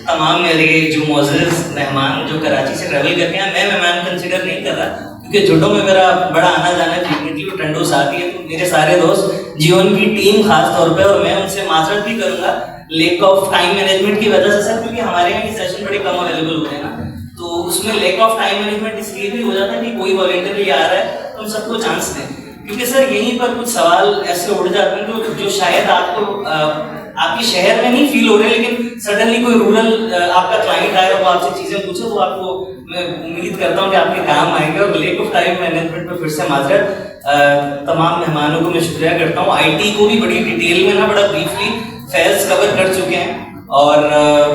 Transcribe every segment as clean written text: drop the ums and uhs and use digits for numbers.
तमाम मेरे जो मोअज़्ज़िज़ मेहमान जो कराची से ट्रैवल करके हैं, मैं मेहमान कंसिडर नहीं कर रहा क्योंकि जुडो में मेरा बड़ा आना जाना फ्रीक्वेंटली और टंडो साथ ही है। तो मेरे सारे दोस्त जीवन की टीम खास तौर पे, और मैं उनसे माजरत भी करूंगा लैक ऑफ टाइम मैनेजमेंट की वजह से सर, क्योंकि हमारे यहाँ के सेशन बड़े कम अवेलेबल होते हैं ना, तो उसमें लैक ऑफ टाइम मैनेजमेंट इसलिए भी हो जाता है कि कोई वॉलंटियरली आ रहा है तो हम सबको चांस दें। क्योंकि सर यहीं पर कुछ सवाल ऐसे उड़ जाते हैं जो शायद आपको आपके शहर में नहीं फील हो रहे, लेकिन सडनली कोई रूरल आपका क्लाइंट आए और वो आपसे चीजें पूछे तो आपको मैं उम्मीद करता हूँ कि आपके काम आएंगे। और लैक ऑफ टाइम मैनेजमेंट पर फिर से माजरत, तमाम मेहमानों को मैं शुक्रिया करता हूँ। आईटी को भी बड़ी डिटेल में ना बड़ा ब्रीफली फैज कवर कर चुके हैं, और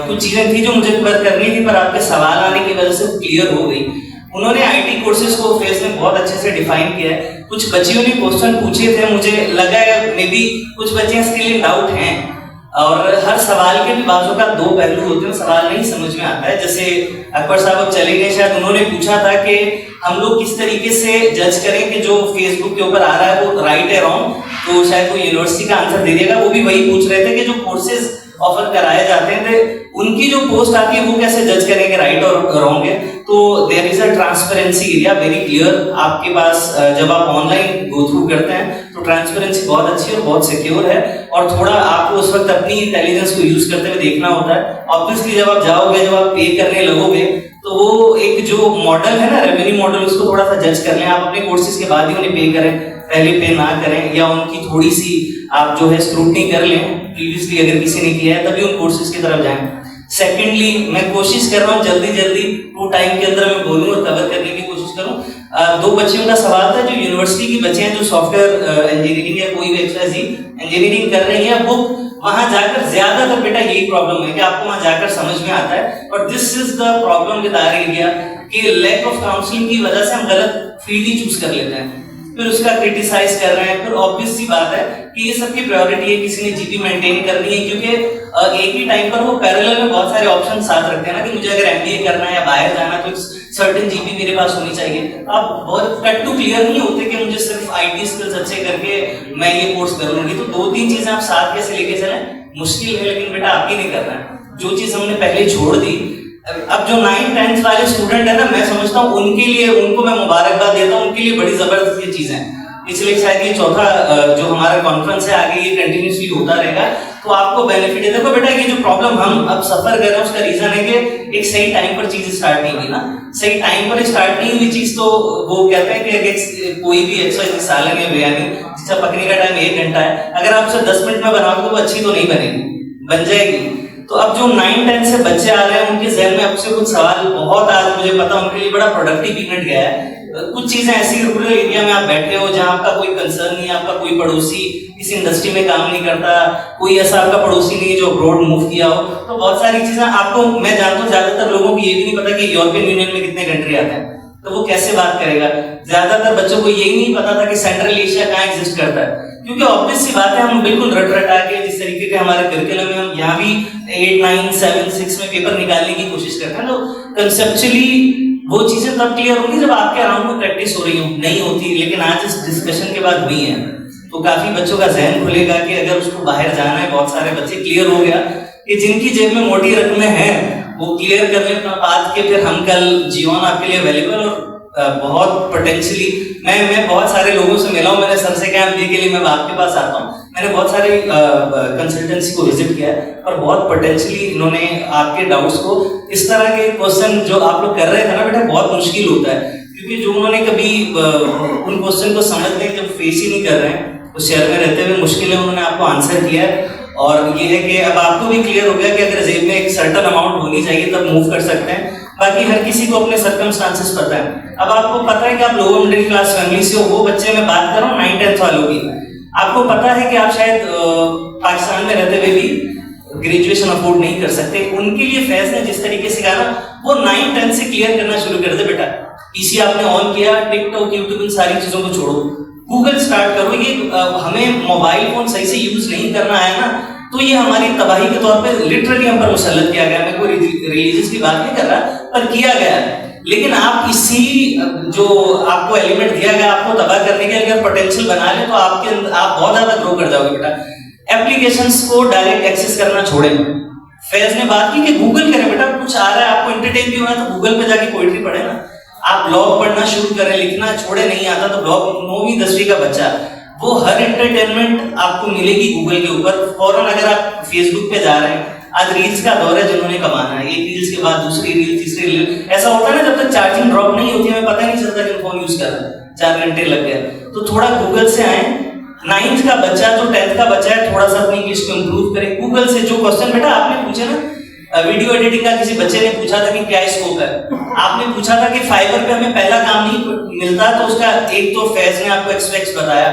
कुछ चीजें थी जो मुझे कवर करनी थी पर आपके सवाल आने की वजह से वो क्लियर हो गई। उन्होंने आईटी कोर्सेज को फेज में बहुत अच्छे से डिफाइन किया है। कुछ बच्चियों ने क्वेश्चन पूछे थे, मुझे लगा मे बी कुछ बच्चे स्टिल इन डाउट हैं, और हर सवाल के भी बाजों का दो पहलू होते हैं, सवाल नहीं समझ में आता है। जैसे अकबर साहब अब चले गए, शायद उन्होंने पूछा था कि हम लोग किस तरीके से जज करें कि जो फेसबुक के ऊपर आ रहा है वो राइट है रॉन्ग, तो शायद वो यूनिवर्सिटी का आंसर दे देगा। वो भी वही पूछ रहे थे कि जो कोर्सेज ऑफर कराए जाते हैं उनकी जो पोस्ट आती है वो कैसे जज करें कि राइट और रॉन्ग है। तो there is a transparency area very clear आपके पास। जब आप ऑनलाइन गो थ्रू करते हैं तो ट्रांसपेरेंसी बहुत अच्छी और बहुत सिक्योर है, और थोड़ा आपको उस वक्त अपनी इंटेलिजेंस को यूज करते हुए देखना होता है। ऑब्वियसली जब आप जाओगे, जब आप पे करने लगोगे, तो वो एक जो मॉडल है ना, रेवेन्यू मॉडल, उसको थोड़ा सा जज कर लें। आप अपने कोर्सेज के बाद ही उन्हें पे करें, पहले पे ना करें, या उनकी थोड़ी सी आप जो है स्क्रूटनी कर लें प्रीवियसली अगर किसी ने किया है, तभी उन कोर्सेज की तरफ जाएं। सेकेंडली मैं कोशिश कर रहा हूँ जल्दी टू टाइम के अंदर मैं बोलूँ और कवर करने की कोशिश करूँ। दो बच्चियों का सवाल था, जो यूनिवर्सिटी की बच्चे हैं जो सॉफ्टवेयर इंजीनियरिंग या कोई भी एक्सवाईज़ेड इंजीनियरिंग कर रही है, वो वहां जाकर ज्यादातर बेटा यही प्रॉब्लम है कि आपको वहां जाकर समझ में आता है, और this is the problem with our area कि लैक ऑफ काउंसलिंग की वजह से हम गलत फील्ड ही चूज कर लेते हैं, फिर उसका क्रिटिसाइज कर रहे हैं। फिर ऑब्वियस सी बात है कि ये सबकी प्रायोरिटी है, किसी ने जीपी मेंटेन करनी है, क्योंकि एक ही टाइम पर वो पैरेलल में बहुत सारे ऑप्शन साथ रखते हैं ना, कि मुझे अगर एमबीए करना है या बाहर जाना है तो सर्टेन जीपी मेरे पास होनी चाहिए। आप बहुत कट टू क्लियर नहीं होते कि मुझे सिर्फ आईटी स्किल्स अच्छे करके मैं ये कोर्स कर लूंगी। तो दो तीन चीजें आप साथ कैसे लेके चलें, मुश्किल है, लेकिन बेटा आप ही नहीं करना है। जो चीज हमने पहले छोड़ दी, अब जो 9th-10th वाले स्टूडेंट है ना, मैं समझता हूँ उनके लिए, उनको मैं मुबारकबाद देता हूँ, उनके लिए बड़ी जबरदस्त ये चीजें हैं। इसलिए शायद ये चौथा जो हमारा कॉन्फ्रेंस है, आगे ये कंटिन्यूसली होता रहेगा, तो आपको बेनिफिट है। देखो बेटा, ये जो प्रॉब्लम हम अब सफर कर रहे हैं उसका रीजन है कि एक सही टाइम पर चीज स्टार्ट नहीं हुई ना। सही टाइम पर स्टार्ट नहीं हुई चीज, तो वो कहते हैं कि कोई भी एक्सरसाइज सालन या बिरयानी जिसका पकने का टाइम 1 घंटा है, अगर आप उसे 10 मिनट में बनाओगे तो वो अच्छी तो नहीं बनेगी, बन जाएगी। तो अब जो 9-10 से बच्चे आ रहे हैं, उनके जहन में आपसे कुछ सवाल बहुत, आज मुझे पता उनके लिए बड़ा प्रोडक्टिव इवेंट गया है। कुछ चीजें ऐसी रूरल एरिया में आप बैठे हो जहां आपका कोई कंसर्न नहीं है, आपका कोई पड़ोसी इस इंडस्ट्री में काम नहीं करता, कोई ऐसा आपका पड़ोसी नहीं है जो अब्रॉड मूव किया हो, तो बहुत सारी चीजें आपको, मैं जानता हूँ ज्यादातर लोगों को ये भी नहीं पता कि यूरोपियन यूनियन में कितने कंट्री आते हैं, तो वो कैसे बात करेगा। ज्यादातर बच्चों को यही नहीं पता था कि सेंट्रल एशिया कहाँ एग्जिस्ट करता है, क्योंकि ऑब्वियस सी बात है हम बिल्कुल रट के जिस तरीके के हमारे करिकुलम में हम यहाँ भी 8, 9, 7, 6 में पेपर निकालने की कोशिश करते हैं, तो कंसेप्चुअली वो चीजें तब क्लियर होंगी जब आपके अराउंड में प्रैक्टिस हो रही हो, नहीं होती। लेकिन आज इस डिस्कशन के बाद हुई है, तो काफी बच्चों का जहन खुलेगा कि अगर उसको बाहर जाना है। बहुत सारे बच्चे क्लियर हो गया कि जिनकी जेब में मोटी रकमें हैं वो क्लियर कर ले अपना बात के, फिर हम कल जीवन आपके लिए अवेलेबल, और बहुत पोटेंशियली मैं बहुत सारे लोगों से मिला हूँ। मैंने सर से कहा एमबीए के लिए मैं आपके पास आता हूँ, मैंने बहुत सारे कंसल्टेंसी को विजिट किया है, और बहुत पोटेंशियली इन्होंने आपके डाउट्स को, इस तरह के क्वेश्चन जो आप लोग कर रहे थे ना बेटा, बहुत मुश्किल होता है, क्योंकि जो उन्होंने कभी उन क्वेश्चन को समझने जब फेस ही नहीं कर रहे हैं, उस शहर में रहते हुए मुश्किल है, उन्होंने आपको आंसर किया है। और ये है कि अब आपको भी क्लियर हो गया कि अगर जेब में एक सर्टन अमाउंट होनी चाहिए तब मूव कर सकते हैं। बाकी हर किसी को अपने सर्कमस्टांसेस पता है। अब आपको पता है कि आप लोअर मिडिल क्लास फैमिली से हो, वो बच्चे मैं बात कर रहा हूँ 9-10 वालों की, आपको पता है कि आप शायद पाकिस्तान में रहते हुए भी ग्रेजुएशन अफोर्ड नहीं कर सकते। उनके लिए फैज ने जिस तरीके से कहा ना, वो 9-10 से क्लियर करना शुरू कर दे बेटा। पीसी आपने ऑन किया, टिकटॉक, यूट्यूब, इन सारी चीजों को छोड़ो, गूगल स्टार्ट करो। ये हमें मोबाइल फोन सही से यूज नहीं करना है ना, तो ये हमारी तबाही के तौर पे लिटरली हम पर मुसल्लत किया गया। मैं कोई रिलीजियस की बात नहीं कर रहा, पर किया गया है। लेकिन आप इसी जो आपको एलिमेंट दिया गया, आपको तबाह करने के अगर पोटेंशियल बना ले, तो आप बहुत ज्यादा ग्रो कर जाओगे बेटा। एप्लीकेशंस को डायरेक्ट एक्सेस करना छोड़ें, फैज ने बात की कि गूगल करें बेटा, कुछ आ रहा है आपको एंटरटेन भी होना है तो गूगल पे जाके पोइट्री पढ़े ना। आप ब्लॉग पढ़ना शुरू करें, लिखना छोड़े, नहीं आता तो ब्लॉग, 9वीं 10वीं का बच्चा वो हर एंटरटेनमेंट आपको मिलेगी गूगल के ऊपर फौरन। अगर आप फेसबुक पे जा रहे हैं, आज रील्स का दौर है, जिन्होंने कमाना है, एक रील्स के बाद दूसरी रील, तीसरी रील, ऐसा होता है ना, जब तक चार्जिंग ड्रॉप नहीं होती हमें पता नहीं चलता कि फोन यूज कर रहे हैं, 4 घंटे लग गए। तो थोड़ा गूगल से आए, 9th का बच्चा जो 10th का बच्चा है, थोड़ा सा अपनी इंग्लिश को इंप्रूव करे। गूगल से जो क्वेश्चन बेटा आपने पूछे ना, वीडियो एडिटिंग का किसी बच्चे ने पूछा था कि क्या स्कोप है, आपने पूछा था कि फाइवर पे हमें पहला काम नहीं मिलता, तो उसका एक तो फैज ने आपको एक्सपेक्ट बताया।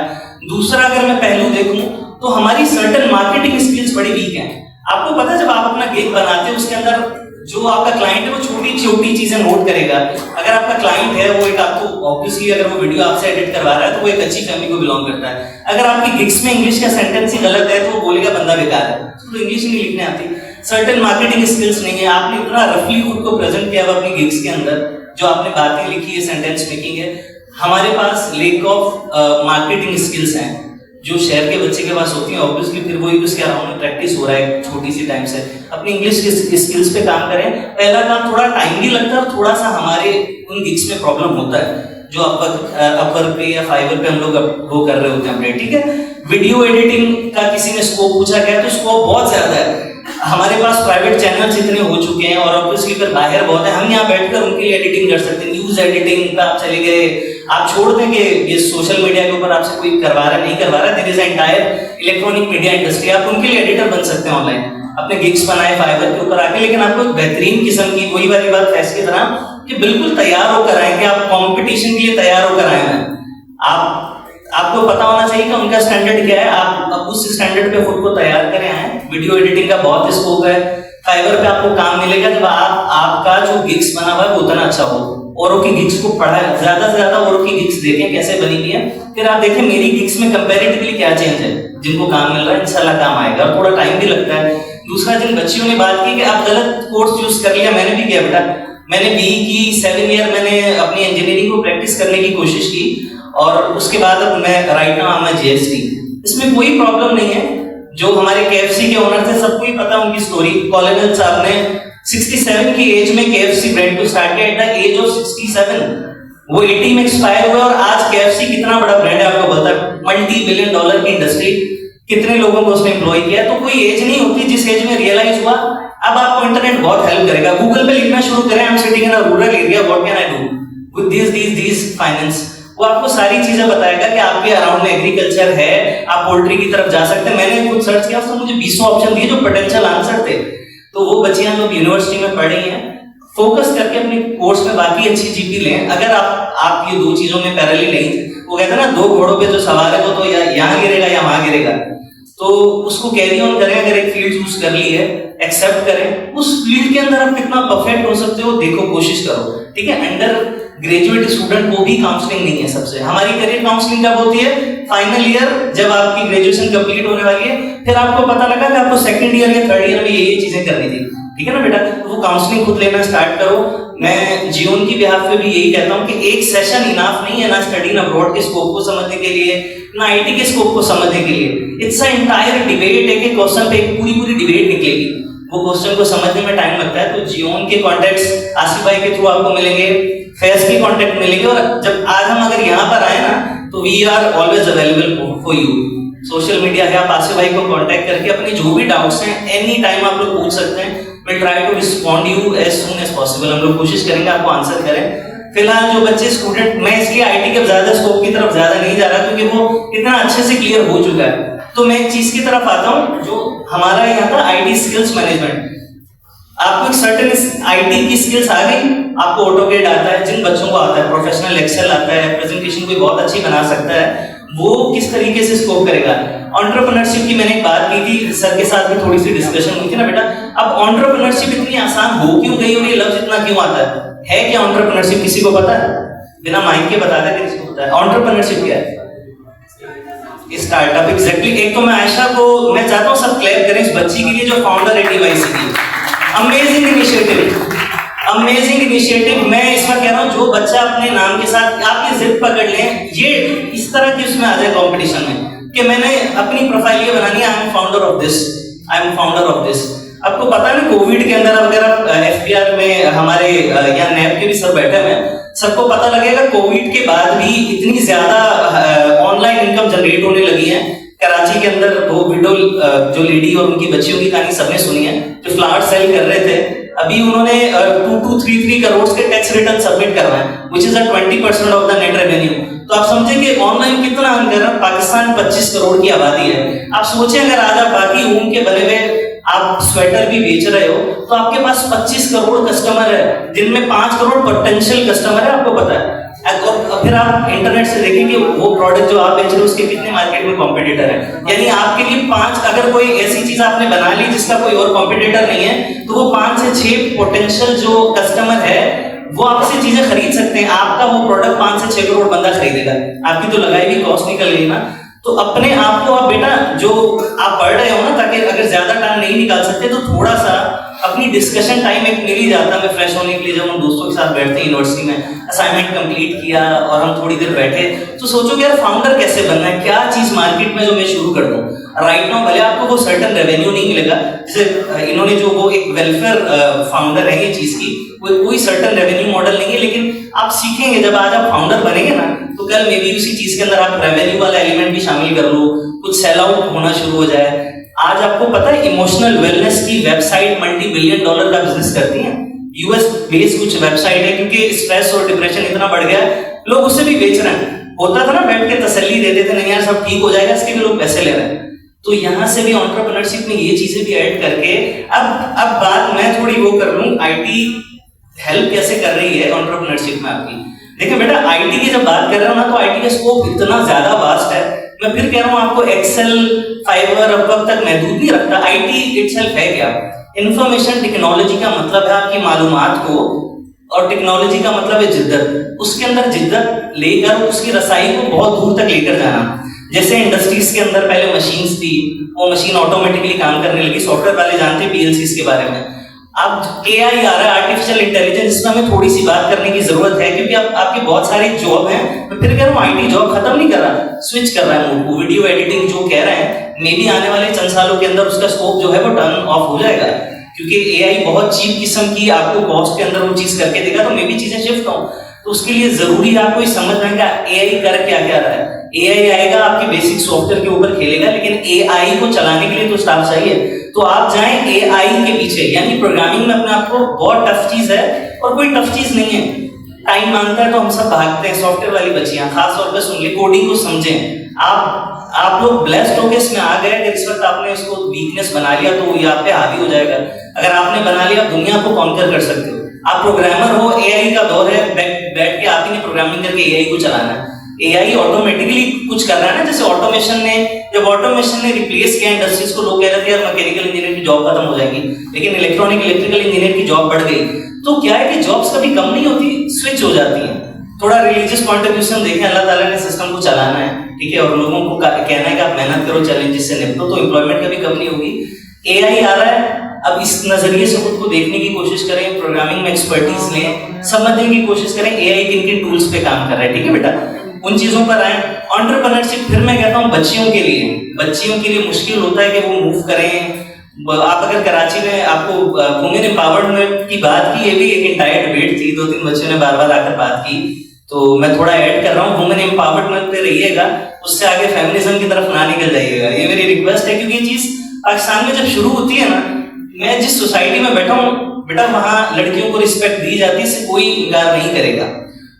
दूसरा अगर मैं पहलू देखूं तो हमारी सर्टेन मार्केटिंग स्किल्स बड़ी वीक हैं। आपको पता है जब आप अपना गिग बनाते हैं उसके अंदर जो आपका क्लाइंट है वो छोटी छोटी चीजें नोट करेगा। अगर आपका क्लाइंट है वो एक आपको ऑब्वियसली अगर वो वीडियो आपसे एडिट करवा रहा है तो वो एक अच्छी फैमिली को बिलोंग करता है। अगर आपकी गिग्स में इंग्लिश का सेंटेंस ही गलत है तो वो बोलेगा बंदा बेकार है, तो इंग्लिश नहीं लिखने आती, सर्टेन मार्केटिंग स्किल्स नहीं है, आपने इतना रफली खुद को प्रेजेंट किया अपनी गिग्स के अंदर, जो आपने बातें लिखी है, सेंटेंस मेकिंग है। हमारे पास लेक ऑफ मार्केटिंग स्किल्स हैं जो शहर के बच्चे के पास होती है। ऑब्वियसली फिर वही उसके अराउंड प्रैक्टिस हो रहा है छोटी सी टाइम से। अपनी इंग्लिश के स्किल्स पे काम करें। पहला काम थोड़ा टाइम भी लगता है और थोड़ा सा हमारे उन गिग्स में प्रॉब्लम होता है जो अपवर पे या फाइवर पे हम लोग वो कर रहे होते हैं अपडेट, ठीक है। वीडियो एडिटिंग का किसी ने स्कोप पूछा गया तो स्कोप बहुत ज्यादा है। हमारे पास प्राइवेट चैनल्स इतने हो चुके हैं और ऑब्वियसली फिर बाहर बहुत है, हम यहाँ बैठकर उनके लिए एडिटिंग कर सकते हैं। न्यूज एडिटिंग पे आप चले गए, आप छोड़ दें कि ये सोशल मीडिया के ऊपर आपसे कोई करवा रहा है नहीं करवा रहा है, there is entire electronic media industry, आप उनके लिए एडिटर बन सकते हैं ऑनलाइन, अपने गिग्स बनाए फाइवर के ऊपर आके। लेकिन आपको एक बेहतरीन किस्म की वही वाली बात फैस की तरह कि बिल्कुल तैयार होकर आए कि आप कंपटीशन के लिए तैयार होकर आए हैं। आपको पता होना चाहिए कि उनका स्टैंडर्ड क्या है, आप अब उस स्टैंडर्ड पे खुद को तैयार करें आए। वीडियो एडिटिंग का बहुत स्कोप है, फाइवर पे आपको काम मिलेगा जब आपका जो गिग्स बना हुआ है वो उतना अच्छा हो। औरों की गिग्स को पढ़ा है, ज्यादा से ज्यादा औरों की गिग्स देखें कैसे बनी हुई है, फिर आप देखें मेरी गिग्स में कंपैरेटिवली क्या चेंज है। जिनको काम मिल रहा है इंशाल्लाह काम आएगा, और थोड़ा टाइम भी लगता है। दूसरा, जिन बच्चियों ने बात की कि आप गलत कोर्स चूज कर लिया, मैंने भी किया बेटा, मैंने बीई की 7 ईयर मैंने अपनी इंजीनियरिंग को प्रैक्टिस करने की कोशिश की और उसके बाद अब मैं राइट नाउ मैं जीएसटी। इसमें कोई प्रॉब्लम नहीं है। जो हमारे केएफसी के ओनर थे सबको ही पता उनकी स्टोरी। कॉलोनल साहब ने 67 की एज में केएफसी ब्रांड को स्टार्ट किया, एट द एज ऑफ 67। वो 80 में एक्सपायर हुआ और आज केएफसी कितना बड़ा ब्रांड है आपको पता है, $multi-billion की इंडस्ट्री, कितने लोगों को उसने एम्प्लॉय किया। तो कोई एज नहीं होती जिस एज में रियलाइज हुआ। अब आपको इंटरनेट बहुत हेल्प करेगा, गूगल पे लिखना शुरू करें, I am sitting in a rural area, what can I do with this finance. वो आपको सारी चीजें बताएगा कि आपके अराउंड में एग्रीकल्चर है, आप पोल्ट्री की तरफ जा सकते हैं। मैंने खुद सर्च किया तो मुझे 20 ऑप्शन दिए जो पोटेंशियल आंसर थे। तो वो बच्चियां जो यूनिवर्सिटी में पढ़ रही हैं, फोकस करके अपने कोर्स में बाकी अच्छी जीपी लें। अगर आप ये दो चीजों में पैरेलल नहीं, वो कहते हैं ना 2 घोड़ों पे जो सवार है वो तो या यहाँ गिरेगा या वहां गिरेगा, तो उसको कैरी ऑन करें। अगर एक फील्ड चूज कर ली है, एक्सेप्ट करें, उस फील्ड के अंदर आप कितना परफेक्ट हो सकते हो देखो, कोशिश करो, ठीक है। अंडर ग्रेजुएट स्टूडेंट को भी काउंसलिंग नहीं है सबसे। हमारी करियर काउंसलिंग कब होती है? फाइनल ईयर, जब आपकी ग्रेजुएशन कंप्लीट होने वाली है, फिर आपको पता लगा कि आपको सेकंड ईयर या थर्ड ईयर में ये चीजें करनी थी, ठीक है ना बेटा। तो वो काउंसलिंग खुद लेना स्टार्ट करो। मैं जीवन की बिहाफ पे भी यही कहता हूँ कि एक सेशन इनफ नहीं है ना स्टडी इन अब्रॉड के स्कोप को समझने के लिए, ना आईटी के स्कोप को समझने के लिए। इट्स अ एंटायर डिबेट है कि क्वेश्चन पे एक पूरी डिबेट निकलेगी, वो क्वेश्चन को समझने में टाइम लगता है। तो जीवन के कॉन्टेक्ट्स आसिफ भाई के थ्रू आपको मिलेंगे, फेस के कॉन्टेक्ट मिलेंगे, और जब आज हम अगर यहाँ पर आए ना तो we are always available for you. Social media है, आप आसिफ भाई को कांटेक्ट करके अपने जो भी डाउट्स हैं एनी टाइम आप लोग पूछ सकते हैं। Will try to respond you as soon as possible. हम लोग कोशिश करेंगे आपको आंसर करें। फिलहाल जो बच्चे स्टूडेंट, मैं इसलिए आईटी के ज्यादा स्कोप की तरफ ज्यादा नहीं जा रहा क्योंकि वो इतना अच्छे से क्लियर हो चुका है। तो मैं एक चीज की तरफ आता हूँ जो हमारा यहाँ था, आईटी स्किल्स मैनेजमेंट। आपको एक सर्टेन आईटी की स्किल्स आ गई, आपको ऑटोकैड आता है, जिन बच्चों को आता है, प्रोफेशनल एक्सेल आता है, प्रेजेंटेशन कोई बहुत अच्छी बना सकता है, वो किस तरीके से स्कोप करेगा। एंटरप्रेन्योरशिप की मैंने एक बात की थी, सर के साथ भी थोड़ी सी डिस्कशन हुई थी ना बेटा। अब एंटरप्रेन्योरशिप इतनी आसान हो क्यों गई और ये लफ्ज इतना क्यों आता है क्या एंटरप्रेन्योरशिप किसी को पता है? बिना माइक के बता दे किसी को पता है एंटरप्रेन्योरशिप क्या है? Startup, exactly. एक तो मैं आयशा को मैं चाहता हूँ सब क्लैप करें इस बच्ची के लिए जो फाउंडर है टीवाईसी की। Amazing initiative, amazing initiative. मैं इस बार कह रहा हूँ जो बच्चा अपने नाम के साथ आप ये जिद पकड़ लें, ये इस तरह की उसमें आ जाए कंपटीशन में कि मैंने अपनी प्रोफाइल ये बनानी है, I am founder of this, I am founder of this. आपको पता है ना, कोविड के अंदर अगर आप एफबीआर में हमारे यहाँ नैब के भी सर बैठे हुए हैं, सबको पता लगेगा कोविड के बाद भी इतनी ज्यादा ऑनलाइन इनकम जनरेट होने लगी है। कराची के अंदर वो विडो जो लेडी और उनकी बच्चियों की कहानी सबने सुनी है, जो फ्लावर सेल कर रहे थे, अभी उन्होंने 2-3 करोड़ के टैक्स रिटर्न सबमिट करवाए, which is 20% of the net revenue. तो आप समझे कि ऑनलाइन कितना अर्न कर रहा है। पाकिस्तान 25 करोड़ की आबादी है। आप सोचें अगर आज आप बाकी ऊन के बने हुए आप स्वेटर भी बेच रहे हो तो आपके पास 25 करोड़ कस्टमर है, जिनमें 5 करोड़ पोटेंशियल कस्टमर है, आपको पता है। और फिर आप इंटरनेट से देखें कि वो प्रोडक्ट जो आप बेच रहे हो उसके कितने मार्केट में कॉम्पिटिटर है। यानी आपके लिए 5, अगर कोई ऐसी चीज आपने बना ली जिसका कोई और कॉम्पिटिटर नहीं है, तो वो 5 से 6 पोटेंशियल जो कस्टमर है वो आपसे चीजें खरीद सकते हैं। आपका वो प्रोडक्ट 5 से 6 करोड़ बंदा खरीदेगा, आपकी तो लगाई हुई कॉस्ट निकल गई ना। तो अपने आप को आप बेटा जो आप पढ़ रहे हो ना, ताकि अगर ज्यादा टाइम नहीं निकाल सकते तो थोड़ा सा अपनी डिस्कशन टाइम एक मिल ही जाता है फ्रेश होने के लिए। जब हम दोस्तों के साथ बैठते हैं यूनिवर्सिटी में, असाइनमेंट कंप्लीट किया और हम थोड़ी देर बैठे, तो सोचो कि यार फाउंडर कैसे बनना है, क्या चीज मार्केट में जो मैं शुरू कर दूं। राइट नाउ भले आपको वो सर्टेन रेवेन्यू नहीं मिलेगा, जैसे इन्होंने जो वो एक वेलफेयर फाउंडर है ये चीज की, कोई सर्टेन रेवेन्यू मॉडल नहीं है, लेकिन आप सीखेंगे जब आज आप फाउंडर बनेंगे ना, तो कल मे बी उसी चीज के अंदर आप रेवेन्यू वाला एलिमेंट भी शामिल कर लो, कुछ सेल आउट होना शुरू हो जाए। आज आपको पता है इमोशनल वेलनेस की वेबसाइट $multi-billion का बिजनेस करती है। यूएस बेस्ड कुछ वेबसाइट है, क्योंकि स्ट्रेस और डिप्रेशन इतना बढ़ गया है, लोग उससे भी बेच रहे हैं। होता था ना बैठ के तसल्ली देते थे, नहीं यार सब ठीक हो जाएगा, इसके भी लोग पैसे ले रहे हैं। तो यहाँ से भी एंटरप्रेन्योरशिप में ये चीजें भी ऐड करके अब बात मैं थोड़ी वो कर लूं, आईटी हेल्प कैसे कर रही है एंटरप्रेन्योरशिप में आपकी। देखिए बेटा, आईटी की जब बात कर रहे हो ना, तो आईटी का स्कोप इतना ज्यादा वास्ट है। मैं फिर कह रहा हूँ आपको, एक्सेल, फाइवर, अपवर्क तक महदूद नहीं रखता। आईटी इटसेल्फ है क्या? इंफॉर्मेशन टेक्नोलॉजी का मतलब है आपकी मालूमात को, और टेक्नोलॉजी का मतलब है जिद्दत। उसके अंदर जिद्दत लेकर उसकी रसाई को बहुत दूर तक लेकर जाना। जैसे इंडस्ट्रीज के अंदर पहले मशीन्स थी, वो मशीन ऑटोमेटिकली काम करने लगी। सॉफ्टवेयर वाले जानते हैं पीएलसीज के बारे में। अब एआई आ रहा है, आर्टिफिशियल इंटेलिजेंस, इसमें हमें थोड़ी सी बात करने की जरूरत है, क्योंकि आपके बहुत सारे जॉब हैं। मैं फिर कह रहा हूँ आईटी जॉब खत्म नहीं कर रहा, स्विच कर रहा है मूड। वीडियो एडिटिंग जो कह रहे हैं, मे बी आने वाले चंद सालों के अंदर उसका स्कोप जो है वो टर्न ऑफ हो जाएगा, क्योंकि एआई बहुत चीप किस्म की आपको कॉस्ट के अंदर वो चीज करके देगा। तो मे बी चीजें शिफ्ट हो, तो उसके लिए जरूरी है आपको समझना है कि एआई कर क्या क्या रहा है। एआई आएगा आपके बेसिक सॉफ्टवेयर के ऊपर खेलेगा, लेकिन एआई को चलाने के लिए तो स्टाफ चाहिए। तो आप जाएं एआई के पीछे, यानी प्रोग्रामिंग में अपने आप को, बहुत टफ चीज है और कोई टफ चीज नहीं है। टाइम मांगता है तो हम सब भागते हैं। सॉफ्टवेयर वाली बच्चियां खास तौर पर सुन ली, कोडिंग को समझें। आप लोग ब्लेस्ड होके इसमें आ गए। अगर इस वक्त आपने इसको वीकनेस बना लिया तो ये आप पे हावी हो जाएगा। अगर आपने बना लिया, दुनिया को कॉन्कर कर सकते हो। आप प्रोग्रामर हो, एआई का दौर है, बैठ के आप ही ने प्रोग्रामिंग करके एआई को चलाना है। एआई ऑटोमेटिकली कुछ कर रहा है ना, जैसे ऑटोमेशन ने, जब ऑटोमेशन ने रिप्लेस किया इंडस्ट्रीज को, लोग कह रहे थे यार मैकेनिकल इंजीनियर की जॉब खत्म हो जाएगी, लेकिन इलेक्ट्रिकल इंजीनियर की जॉब बढ़ गई। तो क्या है कि जॉब्स कभी कम नहीं होती, स्विच हो जाती हैं। थोड़ा रिलीजियस पॉइंट ऑफ व्यू से हम देखें, अल्लाह ताला ने सिस्टम को चलाना है, ठीक है, और लोगों को कहना है कि आप मेहनत करो, चैलेंजेस से निपटो, तो एम्प्लॉयमेंट कभी कम नहीं होगी। एआई आ रहा है, अब इस नजरिए से खुद को देखने की कोशिश करें, प्रोग्रामिंग में एक्सपर्टीज लें, समझने की कोशिश करें एआई किन किन टूल्स पे काम कर रहा है, ठीक है बेटा, उन चीजों पर आए। एंटरप्रेन्योरशिप फिर मैं कहता हूँ बच्चियों के लिए मुश्किल होता है कि वो मूव करें। आप अगर कराची में, आपको वुमेन एम्पावरमेंट की बात की, ये भी एक इंटायर डिबेट थी, 2-3 बच्चों ने बार बार आकर बात की, तो मैं थोड़ा ऐड कर रहा हूँ, वुमेन एम्पावरमेंट पे रहिएगा, उससे आगे फेमिनिज्म की तरफ ना निकल जाइएगा, ये मेरी रिक्वेस्ट है। क्योंकि ये चीज पाकिस्तान में जब शुरू होती है ना, मैं जिस सोसाइटी में बैठा हूँ बेटा, वहां लड़कियों को रिस्पेक्ट दी जाती है, इससे कोई इनकार नहीं करेगा।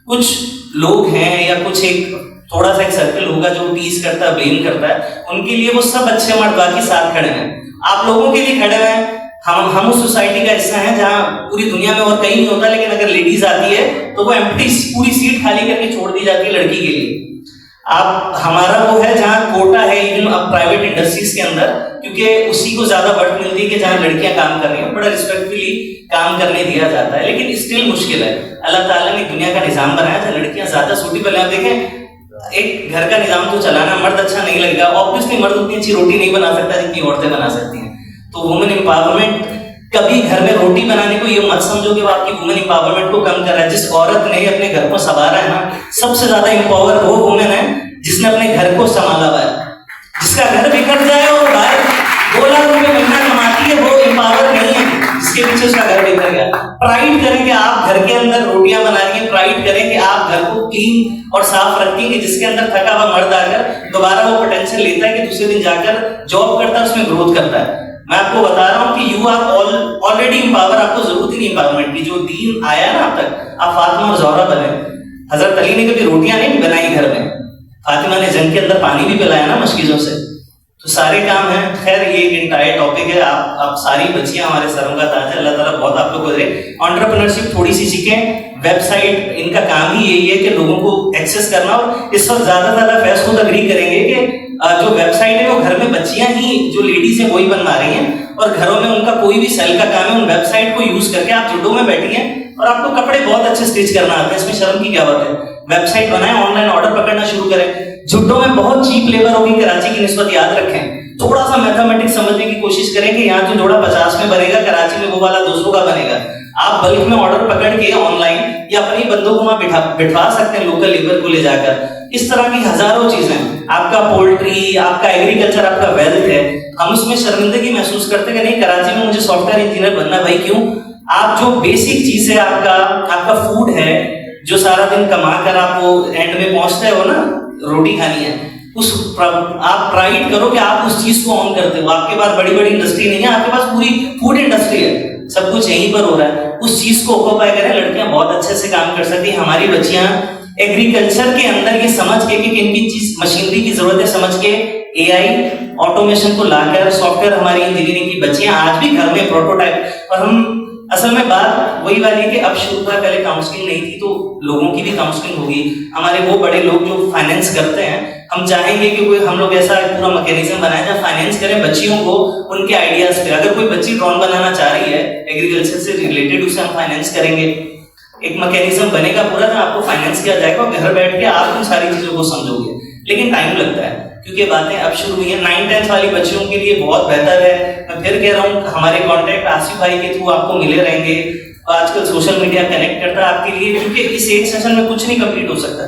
कुछ लोग हैं या कुछ एक थोड़ा सा एक सर्कल होगा जो टीज करता है, ब्लेम करता है, उनके लिए वो सब अच्छे मर्द बाकी साथ खड़े हैं, आप लोगों के लिए खड़े हैं। हम उस सोसाइटी का हिस्सा हैं जहां पूरी दुनिया में और कहीं नहीं होता, लेकिन अगर लेडीज आती है तो वो एम्प्टी पूरी सीट खाली करके छोड़ दी जाती है लड़की के लिए। आप हमारा वो है जहां कोटा है इवन अब प्राइवेट इंडस्ट्रीज के अंदर, क्योंकि उसी को ज्यादा बढ़त मिलती है कि जहां लड़कियां काम कर रही हैं, बड़ा रिस्पेक्टफुली काम करने दिया जाता है, लेकिन स्टिल मुश्किल है। अल्लाह ताला ने दुनिया का निजाम बनाया जहां लड़कियां ज्यादा सूटेबल हैं। आप देखें, एक घर का निजाम तो चलाना मर्द अच्छा नहीं लगेगा, ऑब्वियसली मर्द उतनी अच्छी रोटी नहीं बना सकता जितनी औरतें बना सकती हैं। तो वुमेन एम्पावरमेंट, कभी घर में रोटी बनाने को ये मत समझो कि वो आपकी वुमेन एम्पावरमेंट को कम कर रहा है। जिस औरत ने अपने घर को संवारा है ना, सबसे ज्यादा एम्पावर वो वुमेन है जिसने अपने घर को संभाला हुआ है। जिसका घर बिगड़ जाए और बाहर 2 लाख रुपए महीना कमाती है, वो एम्पावर नहीं है जिसके पीछे उसका घर बिखर गया। प्राइड करें कि आप घर के अंदर रोटियां बना रही हैं, प्राइड करें कि आप घर को क्लीन और साफ रखती हैं, कि जिसके अंदर थका हुआ मर्द आकर दोबारा वो पोटेंशियल लेता है कि दूसरे दिन जाकर जॉब करता है, उसमें ग्रोथ करता है। मैं आपको बता रहा हूं कि यू आर ऑलरेडी एम्पावर, आपको जरूरत ही नहीं एम्पावरमेंट की। जो दीन आया ना अब तक, आप फातिमा और ज़ोहरा बने। हजरत अली ने कभी रोटियां नहीं बनाई घर में, फातिमा ने जंग के अंदर पानी भी पिलाया ना मशकीजों से। तो सारे काम हैं। खैर ये एक इंटायर टॉपिक है। आप सारी बच्चियां हमारे सरों का ताज है, अल्लाह ताला बहुत आप लोग को दे। एंटरप्रेन्योरशिप थोड़ी सी सीखें। वेबसाइट इनका काम ही यही है कि लोगों को एक्सेस करना, और इस वक्त ज्यादा फैस खुद अग्री करेंगे कि जो वेबसाइट है वो घर में बच्चियां ही, जो लेडीज है वही बनवा रही हैं, और घरों में उनका कोई भी सेल का काम है। उन वेबसाइट को यूज करके आप जुडो में बैठी हैं और आपको कपड़े बहुत अच्छे स्टिच करना आते हैं, इसमें शर्म की क्या बात है। वेबसाइट बनाएं, ऑनलाइन ऑर्डर पकड़ना शुरू करें। जुडो में बहुत चीप लेबर होगी कराची की निस्बत, याद रखें। थोड़ा सा मैथमेटिक्स समझने की कोशिश करें कि यहाँ जो जोड़ा 50 में बनेगा, कराची में वो वाला 200 का बनेगा। आप बल्क में ऑर्डर पकड़ के ऑनलाइन या अपनी बंदों को वहां बिठवा सकते हैं, लोकल लेबर को ले जाकर। इस तरह की हजारों चीजें, आपका पोल्ट्री, आपका एग्रीकल्चर, आपका वेल्थ है। हम उसमें शर्मिंदगी महसूस करते हैं कि नहीं, कराची में मुझे सॉफ्टवेयर इंजीनियर बनना। भाई क्यों? आप जो बेसिक चीज है, आपका फूड है, जो सारा दिन कमा कर आप वो एंड में पहुंचते हो ना, रोटी खानी है, आप प्राइड करो कि आप उस चीज को ऑन करते हो। आपके पास बड़ी बड़ी इंडस्ट्री नहीं है, आपके पास पूरी फूड इंडस्ट्री है, सब कुछ यहीं पर हो रहा है। उस चीज को ऑक्यूपाई करें। लड़कियां बहुत अच्छे से काम कर सकती हैं। हमारी बच्चियां एग्रीकल्चर के अंदर ये समझ के कि किन किन चीज मशीनरी की जरूरत है, समझ के एआई ऑटोमेशन को लाकर सॉफ्टवेयर, हमारी इंजीनियरिंग की बच्चियां आज भी घर में प्रोटोटाइप। और हम असल में बात वही वाली है कि अब शुरू हुआ, पहले काउंसलिंग नहीं थी, तो लोगों की भी काउंसलिंग होगी। हमारे वो बड़े लोग जो फाइनेंस करते हैं, हम चाहेंगे कि कोई हम लोग ऐसा पूरा मैकेनिज्म बनाए जहाँ फाइनेंस करें बच्चियों को उनके आइडियाज पे। अगर कोई बच्ची ड्रोन बनाना चाह रही है एग्रीकल्चर से रिलेटेड, उसे हम फाइनेंस करेंगे। एक मैकेनिज्म बनेगा पूरा, जहाँ आपको फाइनेंस किया जाएगा, घर बैठ के आप उन सारी चीजों को समझोगे। लेकिन टाइम लगता है क्योंकि बातें अब शुरू हुई है। 9-10 वाली बच्चियों के लिए बहुत बेहतर है। मैं फिर कह रहा हूँ, हमारे कॉन्टेक्ट आसिफ भाई के थ्रू आपको मिले रहेंगे। आजकल सोशल मीडिया कनेक्ट करता है आपके लिए, क्योंकि इस एक सेशन में कुछ नहीं कंप्लीट हो सकता।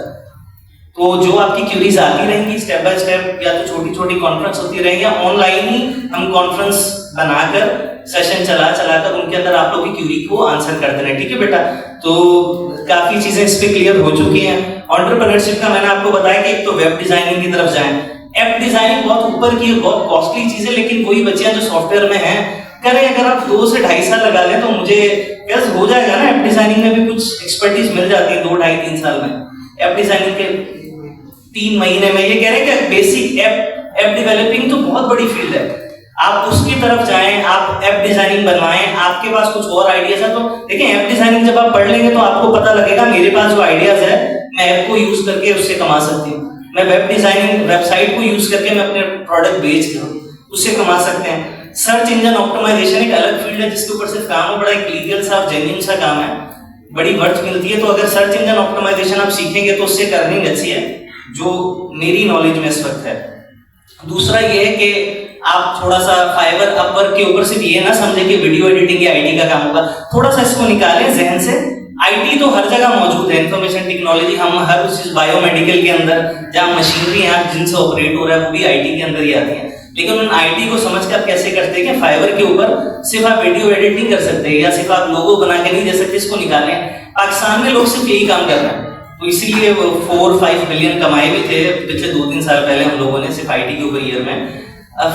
तो जो आपकी क्यूरीज आती रहेंगी स्टेप बाय स्टेप, या तो छोटी छोटी कॉन्फ्रेंस होती रहेंगी, या ऑनलाइन ही हम कॉन्फ्रेंस बनाकर सेशन चलाकर उनके अंदर आप लोग की क्यूरी को आंसर करते रहे। ठीक है बेटा? तो काफी चीजें इस पे क्लियर हो चुकी हैं। एंटरप्रेन्योरशिप का मैंने आपको बताया कि एक तो वेब डिजाइनिंग की तरफ जाएं। ऐप डिजाइनिंग बहुत ऊपर की, बहुत कॉस्टली चीज है, लेकिन वही बच्चियां जो सॉफ्टवेयर में हैं करें। अगर आप 2 से 2.5 साल लगा लें तो मुझे कैसे हो जाएगा ना। ऐप डिजाइनिंग में भी कुछ एक्सपर्टीज मिल जाती है 2, 2.5, 3 साल में। ऐप डिजाइनिंग के 3 महीने में। ये कह रहे हैं कि बेसिक ऐप डेवलपिंग तो बहुत बड़ी फील्ड है, आप उसकी तरफ जाएं, आप ऐप डिजाइनिंग बनवाएं। आपके पास कुछ और आइडियाज है तो देखिए, ऐप डिजाइनिंग जब आप पढ़ लेंगे तो आपको पता लगेगा मेरे पास जो आइडियाज है मैं ऐप को यूज करके उससे कमा सकती हूँ। मैं वेब डिजाइनिंग वेबसाइट को यूज करके मैं अपने प्रोडक्ट बेच कर उससे कमा सकते हैं। सर्च इंजन ऑप्टिमाइजेशन एक अलग फील्ड है जिसके ऊपर सिर्फ काम है, बड़ा एक लीगल सा जेन्युइन सा काम है, बड़ी वर्थ मिलती है। तो अगर सर्च इंजन ऑप्टिमाइजेशन आप सीखेंगे तो उससे अर्निंग अच्छी है, जो मेरी नॉलेज में इस वक्त है। दूसरा ये है कि आप थोड़ा सा फाइवर अपवर्क के ऊपर सिर्फ ये ना समझे कि वीडियो एडिटिंग या आईटी का काम होगा, थोड़ा सा इसको निकालें जहन से। आईटी तो हर जगह मौजूद है, इंफॉर्मेशन टेक्नोलॉजी, हम हर उस बायोमेडिकल के अंदर जहाँ मशीनरी है जिनसे ऑपरेट हो रहा है वो भी आईटी के अंदर ही आती है। लेकिन उन आईटी को समझ के आप कैसे करते हैं कि फाइवर के ऊपर सिर्फ आप वीडियो एडिटिंग कर सकते हैं, या सिर्फ आप लोगो बना के नहीं दे सकते, इसको निकालें। पाकिस्तान में लोग सिर्फ यही काम कर रहे हैं, तो इसलिए 4-5 बिलियन कमाए भी थे पिछले 2-3 साल पहले हम लोगों ने सिर्फ आईटी के ऊपर ईयर में।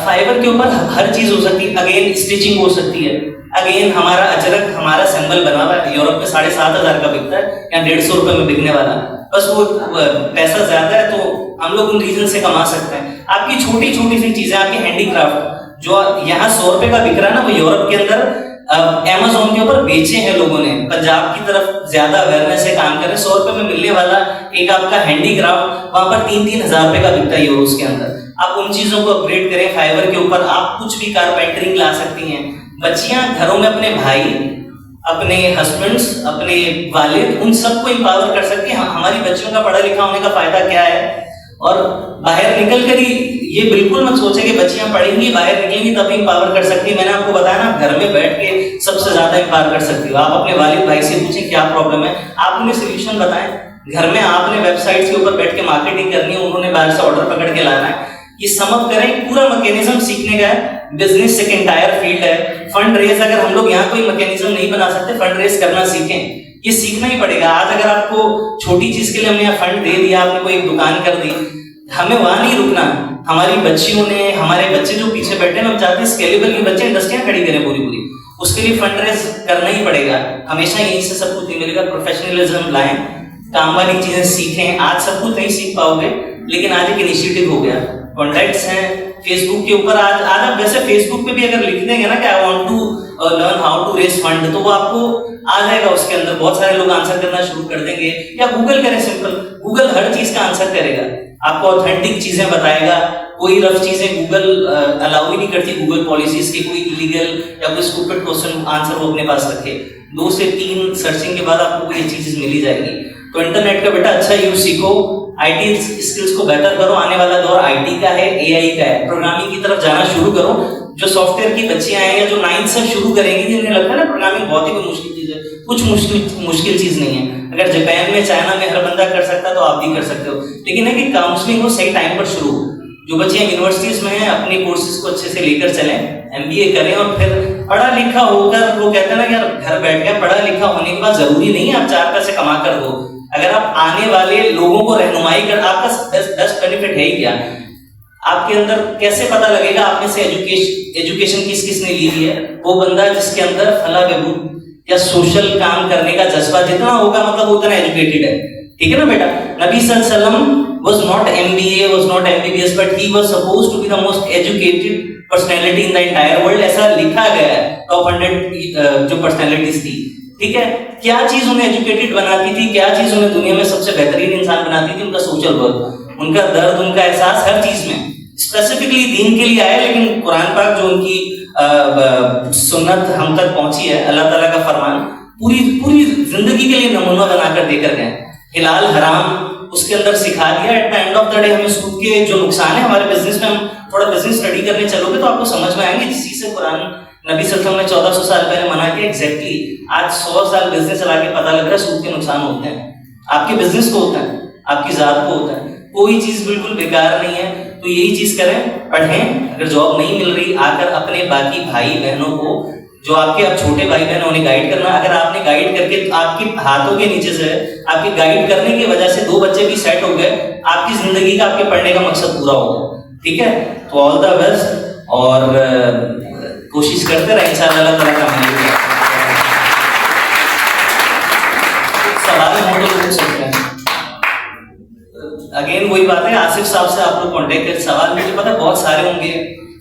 फाइबर के ऊपर हर चीज हो सकती है। अगेन स्टिचिंग हो सकती है। अगेन हमारा अजरक, हमारा सिंबल बना हुआ है, यूरोप में 7,500 का बिकता है, यहाँ 150 रुपए में बिकने वाला। बस वो पैसा ज्यादा है तो हम लोग उन रीजन से कमा सकते हैं। आपकी छोटी छोटी सी चीजें, आपकी हैंडीक्राफ्ट जो यहाँ 100 रुपए का बिक रहा है ना, वो यूरोप के अंदर अमेज़न के ऊपर बेचे हैं लोगों ने। पंजाब की तरफ ज्यादा अवेयरनेस से काम करें। 100 रुपए में मिलने वाला एक आपका हैंडीक्राफ्ट वहां पर 3-3 हजार रुपए का बिकता है यूरोस के अंदर। आप उन चीजों को अपग्रेड करें। फाइबर के ऊपर आप कुछ भी कारपेंटरिंग ला सकती हैं। बच्चियां घरों में अपने भाई, अपने हस्बैंड्स, अपने वालिद, उन सबको एम्पावर कर सकती हैं। हमारी बच्चियों का पढ़ा लिखा होने का फायदा क्या है? और बाहर निकल कर ही ये बिल्कुल मत सोचे कि बच्चियां पढ़ेंगी बाहर निकलेंगी तभी एम्पावर कर सकती है। मैंने आपको बताया ना, घर में बैठ के सबसे ज्यादा एम्पावर कर सकती हो। आप अपने वालिद भाई से पूछें क्या प्रॉब्लम है, आप उन्हें सोल्यूशन बताएं। घर में आपने वेबसाइट्स के ऊपर बैठ के मार्केटिंग करनी है, उन्होंने बाहर से ऑर्डर पकड़ के लाना है। ये समझ करें, पूरा मैकेनिज्म सीखने का है। बिजनेस एक एंटायर फील्ड है। फंड रेज अगर हम लोग यहाँ कोई मैकेनिज्म नहीं बना सकते, फंड रेज करना सीखें, ये सीखना ही पड़ेगा। आज अगर आपको छोटी चीज के लिए हमने यहाँ फंड दे दिया, आपने कोई एक दुकान कर दी, हमें वहां नहीं रुकना। हमारी बच्चियों ने, हमारे बच्चे जो पीछे बैठे हैं, हम चाहते हैं स्केलेबल की बच्चे इंडस्ट्रियां खड़ी करें पूरी पूरी, उसके लिए फंड रेज करना ही पड़ेगा। हमेशा यहीं से सब कुछ नहीं मिलेगा। प्रोफेशनलिज्म लाएं, काम वाली चीजें सीखें। आज सब कुछ नहीं सीख पाओगे, लेकिन आज एक इनिशिएटिव हो गया, कॉन्टैक्ट्स हैं फेसबुक के ऊपर। आज आप वैसे फेसबुक पे भी अगर लिख देंगे ना कि I want to learn how to raise fund, तो वो आपको आ जाएगा। उसके अंदर बहुत सारे लोग आंसर करना शुरू कर देंगे। या गूगल करें, सिंपल, गूगल हर चीज का आंसर करेगा, आपको ऑथेंटिक चीजें बताएगा। कोई रफ चीजें गूगल अलाउ ही नहीं करती, गूगल पॉलिसीज के कोई इलीगल या कोई स्टूपिड क्वेश्चन आंसर वो अपने पास रखे। 2 से 3 सर्चिंग के बाद आपको ये चीजें मिल ही जाएगी। तो इंटरनेट का बेटा अच्छा यूज सीखो, आईटी स्किल्स को बेहतर करो। आने वाला दौर आईटी का है, एआई का है। प्रोग्रामिंग की तरफ जाना शुरू करो। जो सॉफ्टवेयर की बच्चियां हैं या जो 9th से शुरू करेंगी, जिन्हें लगता है ना प्रोग्रामिंग बहुत ही कोई मुश्किल चीज है, कुछ मुश्किल चीज नहीं है। अगर जापान में, चाइना में हर बंदा कर सकता है, तो आप भी कर सकते हो। लेकिन है कि काउंसलिंग हो, सही टाइम पर शुरू हो। जो बच्चियां यूनिवर्सिटीज में हैं, अपने कोर्सेज को अच्छे से लेकर चलें, एमबीए करें, और फिर पढ़ा लिखा होकर, वो कहते हैं ना यार घर बैठ गया, पढ़ा लिखा होने के बाद जरूरी नहीं है आप 4 पैसे कमा कर दो। अगर आप आने वाले लोगों को रहनुमाई कर, आपका बेस्ट बेनिफिट है ही क्या? आपके अंदर कैसे पता लगेगा आप में से एजुकेशन किस किसने ली है? वो बंदा जिसके अंदर फला बहबूद या सोशल काम करने का जज्बा जितना होगा, मतलब वो उतना एजुकेटेड है। ठीक है ना बेटा? नबी सल्लल्लाहु अलैहि वसल्लम was not MBA, was not MBBS, but he was supposed to be the most educated personality in the entire world। ऐसा लिखा गया है टॉप 100 जो पर्सनैलिटीज थी। ठीक है, क्या चीज उन्हें एजुकेटेड बनाती थी, क्या चीज उन्हें दुनिया में सबसे बेहतरीन इंसान बनाती थी? उनका सोशल वर्क, उनका दर्द, उनका एहसास, हर चीज में। स्पेसिफिकली दीन के लिए आया, लेकिन कुरान पाक जो उनकी सुन्नत हम तक पहुंची है, अल्लाह ताला का फरमान, पूरी जिंदगी के लिए नमूना बनाकर देकर गए। हिलाल हराम उसके अंदर सिखा दिया। At the end of the day हमें सूद के जो नुकसान है हमारे बिजनेस में, हम थोड़ा बिजनेस स्टडी करने चलोगे तो आपको समझ में आएंगे। जिस चीज से कुरान नबी सल्लल्लाहु अलैहि वसल्लम ने 1400 साल पहले मना किया, एग्जैक्टली आज 100 साल बिजनेस चला के पता लग रहा है सूद के नुकसान होते हैं। आपके बिजनेस को होता है, आपकी जात को होता है। कोई चीज बिल्कुल बेकार नहीं है। तो यही चीज करें, पढ़ें। अगर जॉब नहीं मिल रही, आकर अपने बाकी भाई बहनों को, जो आपके अब छोटे भाई बहन, उन्हें गाइड करना। अगर आपने गाइड करके, आपके हाथों के नीचे से आपके गाइड करने की वजह से 2 बच्चे भी सेट हो गए, आपकी जिंदगी का, आपके पढ़ने का मकसद पूरा हो गया। ठीक है, तो ऑल द बेस्ट, और कोशिश करते रहे, इंशाअल्लाह अल्लाह ताला का मिलेगा। सवाल मोटे पूछ सकते हैं। अगेन वही बात है, आसिफ साहब से आप लोग कॉन्टेक्ट करें। सवाल मुझे पता है बहुत सारे होंगे,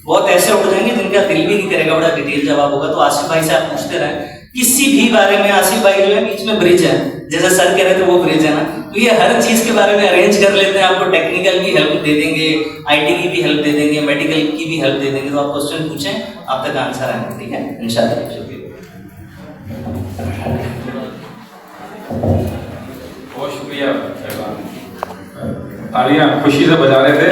बहुत ऐसे उठ जाएंगे जिनका दिल भी नहीं करेगा बड़ा डिटेल जवाब होगा। तो आसिफ भाई से आप पूछते रहे किसी भी बारे में। आसिफ भाई जो है बीच में ब्रिज है, जैसे सर कह रहे थे वो ब्रिज है ना, तो ये हर चीज के बारे में अरेंज कर लेते हैं। आपको टेक्निकल की हेल्प दे देंगे, आईटी की भी हेल्प दे देंगे, मेडिकल की भी हेल्प दे देंगे। तो आप क्वेश्चन पूछें, आप तक आंसर आएंगे। ठीक है, इंशाल्लाह। बहुत शुक्रिया। आलिया खुशी से बजा रहे थे।